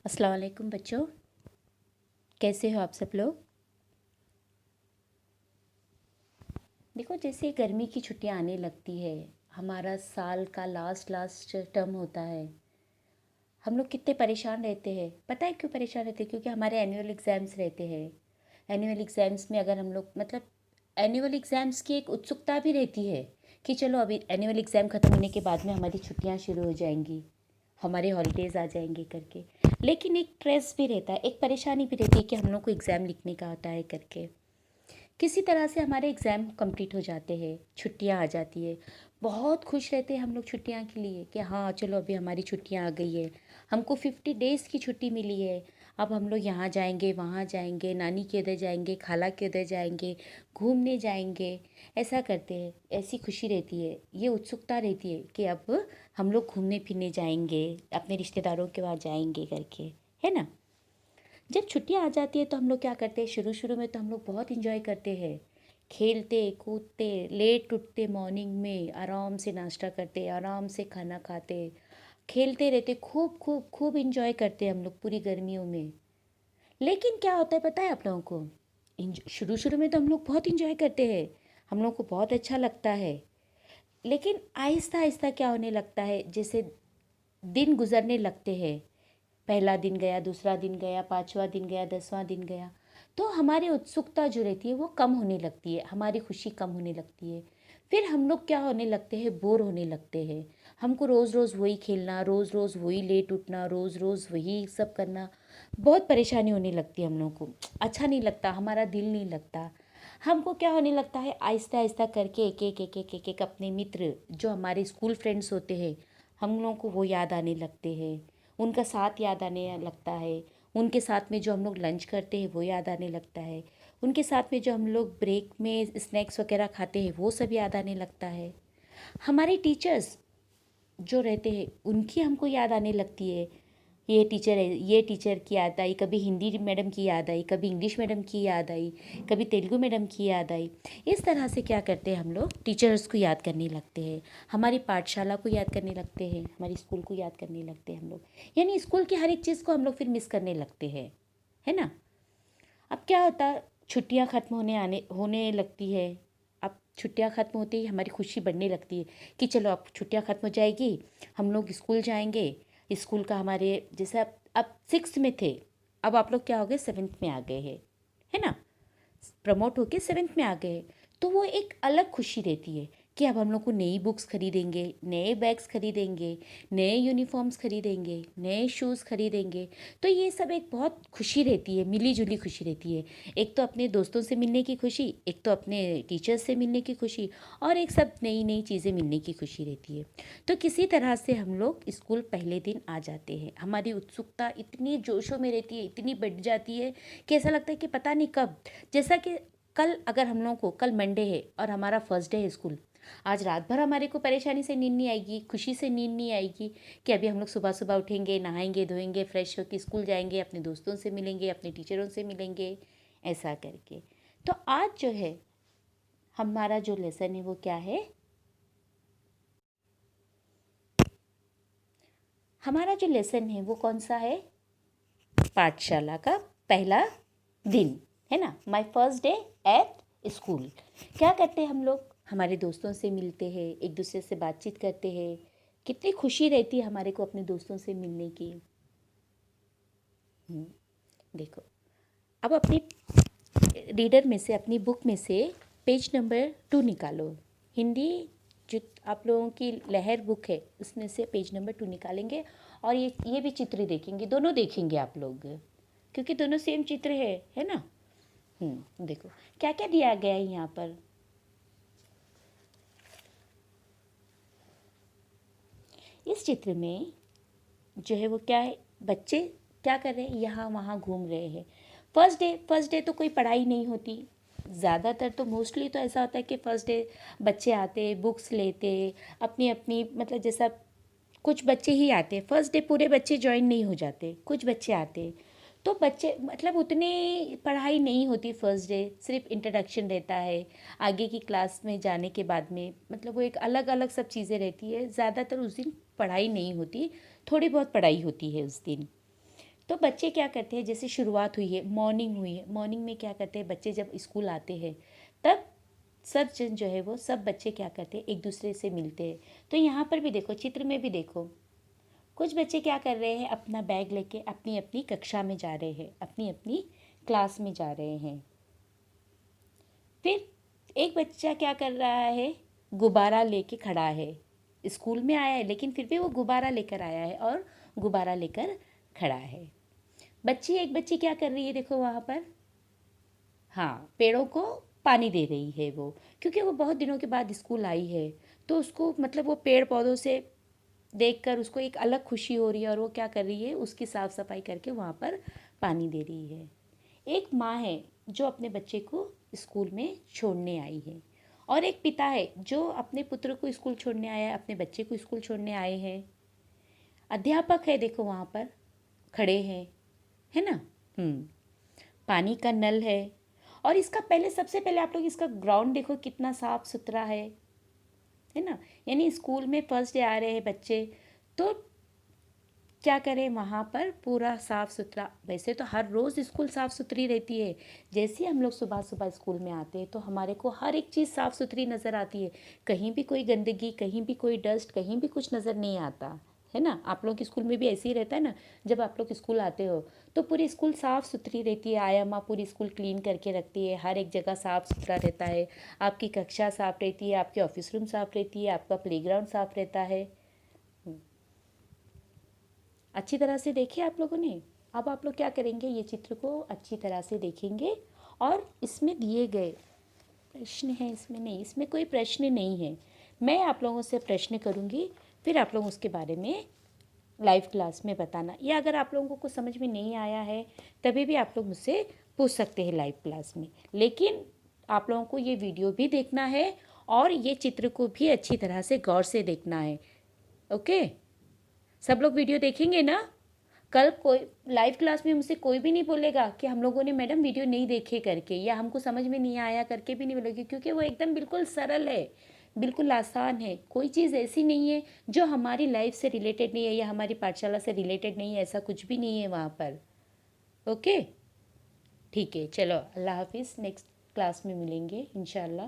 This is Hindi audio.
अस्सलाम वालेकुम बच्चों, कैसे हो आप सब लोग। देखो, जैसे गर्मी की छुट्टियां आने लगती है, हमारा साल का लास्ट टर्म होता है। हम लोग कितने परेशान रहते हैं। पता है क्यों परेशान रहते हैं? क्योंकि हमारे एनुअल एग्ज़ाम्स रहते हैं। एनुअल एग्ज़ाम्स में अगर हम लोग एनुअल एग्ज़ाम्स की एक उत्सुकता भी रहती है कि चलो अभी एनुअल एग्ज़ाम ख़त्म होने के बाद में हमारी छुट्टियां शुरू हो जाएंगी, हमारे हॉलीडेज़ आ जाएंगे करके। लेकिन एक स्ट्रेस भी रहता है, एक परेशानी भी रहती है कि हम लोग को एग्ज़ाम लिखने का होता है करके। किसी तरह से हमारे एग्ज़ाम कंप्लीट हो जाते हैं, छुट्टियां आ जाती है। बहुत खुश रहते हैं हम लोग छुट्टियां के लिए कि हाँ चलो अभी हमारी छुट्टियां आ गई है, हमको 50 डेज़ की छुट्टी मिली है। अब हम लोग यहाँ जाएंगे, वहाँ जाएंगे, नानी के उधर जाएंगे, खाला के उधर जाएंगे, घूमने जाएंगे। ऐसा करते हैं, ऐसी खुशी रहती है, ये उत्सुकता रहती है कि अब हम लोग घूमने फिरने जाएंगे, अपने रिश्तेदारों के वहाँ जाएंगे करके, है ना। जब छुट्टियां आ जाती है तो हम लोग क्या करते हैं, शुरू शुरू में तो हम लोग बहुत इंजॉय करते हैं। खेलते कूदते, लेट उठते, मॉर्निंग में आराम से नाश्ता करते, आराम से खाना खाते, खेलते रहते, खूब खूब खूब इंजॉय करते हम लोग पूरी गर्मियों में। लेकिन क्या होता है पता है आप लोगों को, शुरू शुरू में तो हम लोग बहुत इंजॉय करते हैं, हम लोग को बहुत अच्छा लगता है। लेकिन आहिस्ता आहिस्ता क्या होने लगता है, जैसे दिन गुजरने लगते हैं, पहला दिन गया, दूसरा दिन गया, पांचवा दिन गया, 10वां दिन गया, तो हमारी उत्सुकता जो रहती है वो कम होने लगती है, हमारी खुशी कम होने लगती है। फिर हम लोग क्या होने लगते हैं, बोर होने लगते हैं। हमको रोज़ रोज़ वही खेलना, रोज़ रोज़ वही लेट उठना, रोज़ रोज़ वही सब करना, बहुत परेशानी होने लगती है हम लोग को। अच्छा नहीं लगता, हमारा दिल नहीं लगता। हमको क्या होने लगता है, आहिस्ता आहिस्ता करके एक एक अपने मित्र जो हमारे स्कूल फ्रेंड्स होते हैं, हम लोगों को वो याद आने लगते हैं। उनका साथ याद आने लगता है। उनके साथ में जो हम लोग लंच करते हैं वो याद आने लगता है। उनके साथ में जो हम लोग ब्रेक में स्नैक्स वगैरह खाते हैं वो सब याद आने लगता है। हमारे टीचर्स जो रहते हैं उनकी हमको याद आने लगती है। ये टीचर है, ये टीचर की याद आई, कभी हिंदी मैडम की याद आई, कभी इंग्लिश मैडम की याद आई, कभी तेलुगु मैडम की याद आई। इस तरह से क्या करते हैं, हम लोग टीचर्स को याद करने लगते हैं, हमारी पाठशाला को याद करने लगते हैं, हमारी स्कूल को याद करने लगते हैं हम लोग। यानी स्कूल की हर एक चीज़ को हम लोग फिर मिस करने लगते हैं, है ना। अब क्या होता, छुट्टियां ख़त्म होने लगती है। अब छुट्टियां ख़त्म होते ही हमारी खुशी बढ़ने लगती है कि चलो अब छुट्टियां ख़त्म हो जाएगी, हम लोग स्कूल जाएंगे। स्कूल का हमारे जैसे अब 6th में थे, अब आप लोग क्या हो गए, 7th में आ गए हैं, है ना। प्रमोट होके 7th में आ गए, तो वो एक अलग खुशी रहती है कि अब हम लोग को नई बुक्स खरीदेंगे, नए बैग्स खरीदेंगे, नए यूनिफॉर्म्स खरीदेंगे, नए शूज़ खरीदेंगे। तो ये सब एक बहुत खुशी रहती है, मिली जुली खुशी रहती है। एक तो अपने दोस्तों से मिलने की खुशी, एक तो अपने टीचर्स से मिलने की खुशी, और एक सब नई नई चीज़ें मिलने की खुशी रहती है। तो किसी तरह से हम लोग स्कूल पहले दिन आ जाते हैं, हमारी उत्सुकता इतनी जोशों में रहती है, इतनी बढ़ जाती है कि ऐसा लगता है कि पता नहीं कब। जैसा कि कल, अगर हम लोगों को कल मंडे है और हमारा फर्स्ट डे है स्कूल, आज रात भर हमारे को परेशानी से नींद नहीं आएगी, खुशी से नींद नहीं आएगी कि अभी हम लोग सुबह सुबह उठेंगे, नहाएंगे धोएंगे, फ्रेश होकर स्कूल जाएंगे, अपने दोस्तों से मिलेंगे, अपने टीचरों से मिलेंगे, ऐसा करके। तो आज जो है हमारा जो लेसन है वो क्या है, हमारा जो लेसन है वो कौन सा है, पाठशाला का पहला दिन, है ना। My first day at school. क्या करते हैं हम लोग, हमारे दोस्तों से मिलते हैं, एक दूसरे से बातचीत करते हैं। कितनी खुशी रहती है हमारे को अपने दोस्तों से मिलने की। देखो, अब अपनी रीडर में से, अपनी बुक में से पेज नंबर 2 निकालो। हिंदी जो आप लोगों की लहर बुक है उसमें से पेज नंबर 2 निकालेंगे, और ये भी चित्र देखेंगे, दोनों देखेंगे आप लोग, क्योंकि दोनों सेम चित्र है ना। देखो क्या क्या दिया गया है यहाँ पर। इस चित्र में जो है वो क्या है, बच्चे क्या कर रहे हैं, यहाँ वहाँ घूम रहे हैं। फर्स्ट डे तो कोई पढ़ाई नहीं होती, ज़्यादातर तो मोस्टली तो ऐसा होता है कि फर्स्ट डे बच्चे आते, बुक्स लेते, अपनी अपनी जैसा, कुछ बच्चे ही आते फर्स्ट डे, पूरे बच्चे ज्वाइन नहीं हो जाते, कुछ बच्चे आते। तो बच्चे उतने पढ़ाई नहीं होती फर्स्ट डे, सिर्फ इंट्रोडक्शन रहता है। आगे की क्लास में जाने के बाद में वो एक अलग अलग सब चीज़ें रहती है, ज़्यादातर उस दिन पढ़ाई नहीं होती, थोड़ी बहुत पढ़ाई होती है उस दिन। तो बच्चे क्या करते हैं, जैसे शुरुआत हुई है, मॉर्निंग हुई है, मॉर्निंग में क्या करते हैं बच्चे, जब स्कूल आते हैं तब सब जन जो है वो सब बच्चे क्या करते हैं, एक दूसरे से मिलते हैं। तो यहाँ पर भी देखो, चित्र में भी देखो, कुछ बच्चे क्या कर रहे हैं, अपना बैग लेके अपनी अपनी कक्षा में जा रहे हैं, अपनी अपनी क्लास में जा रहे हैं। फिर एक बच्चा क्या कर रहा है, गुब्बारा लेके खड़ा है, स्कूल में आया है लेकिन फिर भी वो गुब्बारा लेकर आया है और गुब्बारा लेकर खड़ा है। एक बच्ची क्या कर रही है, देखो वहाँ पर, हाँ, पेड़ों को पानी दे रही है वो, क्योंकि वो बहुत दिनों के बाद स्कूल आई है, तो उसको मतलब वो पेड़ पौधों से देखकर उसको एक अलग खुशी हो रही है, और वो क्या कर रही है, उसकी साफ सफाई करके वहाँ पर पानी दे रही है। एक माँ है जो अपने बच्चे को स्कूल में छोड़ने आई है, और एक पिता है जो अपने पुत्र को स्कूल छोड़ने आया है, अपने बच्चे को स्कूल छोड़ने आए हैं। अध्यापक है, देखो वहाँ पर खड़े हैं, है ना। पानी का नल है, और इसका पहले, सबसे पहले आप लोग इसका ग्राउंड देखो कितना साफ सुथरा है ना। यानी स्कूल में फर्स्ट डे आ रहे हैं बच्चे, तो क्या करें, वहाँ पर पूरा साफ़ सुथरा। वैसे तो हर रोज़ स्कूल साफ़ सुथरी रहती है, जैसे ही हम लोग सुबह सुबह स्कूल में आते हैं तो हमारे को हर एक चीज़ साफ़ सुथरी नज़र आती है, कहीं भी कोई गंदगी, कहीं भी कोई डस्ट, कहीं भी कुछ नज़र नहीं आता, है ना। आप लोग के स्कूल में भी ऐसे ही रहता है ना, जब आप लोग स्कूल आते हो तो पूरी स्कूल साफ़ सुथरी रहती है, आया माँ पूरी स्कूल क्लीन करके रखती है, हर एक जगह साफ़ सुथरा रहता है, आपकी कक्षा साफ़ रहती है, आपके ऑफिस रूम साफ़ रहती है, आपका प्लेग्राउंड साफ़ रहता है। अच्छी तरह से देखे आप लोगों ने। अब आप लोग क्या करेंगे, ये चित्र को अच्छी तरह से देखेंगे, और इसमें दिए गए प्रश्न हैं, इसमें नहीं, इसमें कोई प्रश्न नहीं है, मैं आप लोगों से प्रश्न करूँगी, फिर आप लोग उसके बारे में लाइव क्लास में बताना, या अगर आप लोगों को समझ में नहीं आया है तभी भी आप लोग मुझसे पूछ सकते हैं लाइव क्लास में। लेकिन आप लोगों को ये वीडियो भी देखना है, और ये चित्र को भी अच्छी तरह से गौर से देखना है। ओके, सब लोग वीडियो देखेंगे ना। कल कोई लाइव क्लास में मुझसे कोई भी नहीं बोलेगा कि हम लोगों ने मैडम वीडियो नहीं देखे करके, या हमको समझ में नहीं आया करके भी नहीं बोलेगी, क्योंकि वो एकदम बिल्कुल सरल है, बिल्कुल आसान है। कोई चीज़ ऐसी नहीं है जो हमारी लाइफ से रिलेटेड नहीं है या हमारी पाठशाला से रिलेटेड नहीं है, ऐसा कुछ भी नहीं है वहाँ पर। ओके, ठीक है, चलो, अल्लाह हाफिज़, नेक्स्ट क्लास में मिलेंगे इंशाल्लाह।